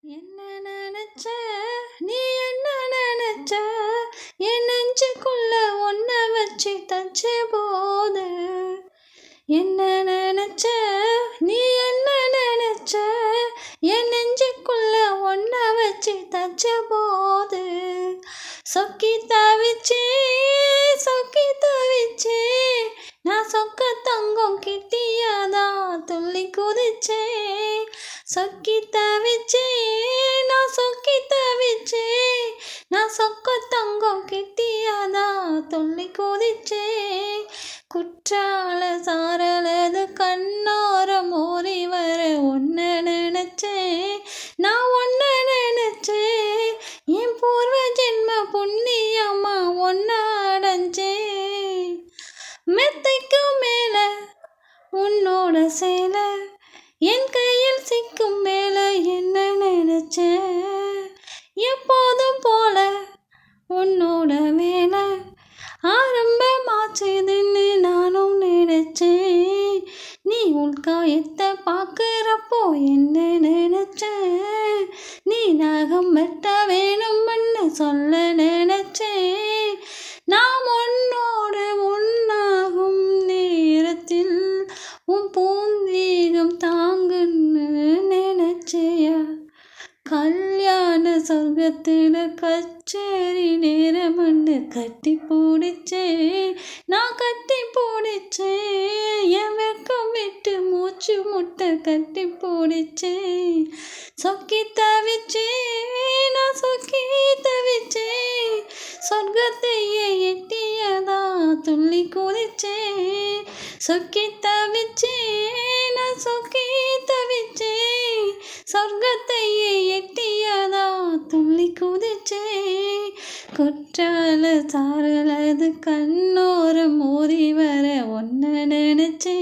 என்ன நினைச்ச நீ என்ன நினைச்ச என் நெஞ்சுக்குள்ள ஒன்ன வச்சு தச்ச போது என்ன நினைச்ச நீ என்ன நினைச்ச என் நெஞ்சுக்குள்ள ஒன்ன வச்சு தச்ச போது சொக்கி தவிச்சே சொக்கி தவிச்சே நான் சொக்க தங்கம் கிட்டியாதான் துள்ளி குதிச்சே சொக்கி தவிச்சே நான் சொக்கி தவிச்சே நான் சொக்க தங்கம் கிட்டியாதான் துள்ளி குதிச்சே குற்றால சாரலது கண்ணோர மோரி வர ஒன்ன நினைச்சே நான் ஒன்ன நினைச்சே என் பூர்வ ஜென்ம புண்ணியம்மா ஒன்ன அடைஞ்சே மெத்தைக்கு மேல உன்னோட சேல என் கையில் சிக்கும் மேல என்ன நினைச்சேன் எப்போதும் போல உன்னோட வேலை ஆரம்பமாச்சுதுன்னு நானும் நினைச்சேன் நீ உன் காயத்தை பார்க்குறப்போ என்ன நினைச்சேன் நீ நகம் வெட்ட வேணும்னு சொல்ல நினைச்சேன் நாம் உன்னோடு உன்னாகும் நேரத்தில் உன் பூந்தீகம் தாங்குன்னு நினைச்சையா கல்யாண சொர்க்கத்தில் கச்சேரி நேரம்னு கட்டி போடிச்சே நான் கட்டி போடிச்சே என் வெக்கம் விட்டு மூச்சு முட்டை கட்டி போடிச்சே சொக்கி தவிச்சே நான் சொக்கி தவிச்சே சொர்க்கத்தையே எட்டியதா துள்ளி குதிச்சே சொக்கி தவிச்சே நான் சொக்கி தவிச்சே சொர்க்கத்தையே எட்டியதா துள்ளி குதிச்சே குற்றால சாரலது கண்ணோரம் மோரி வர ஒன்ன நினைச்சே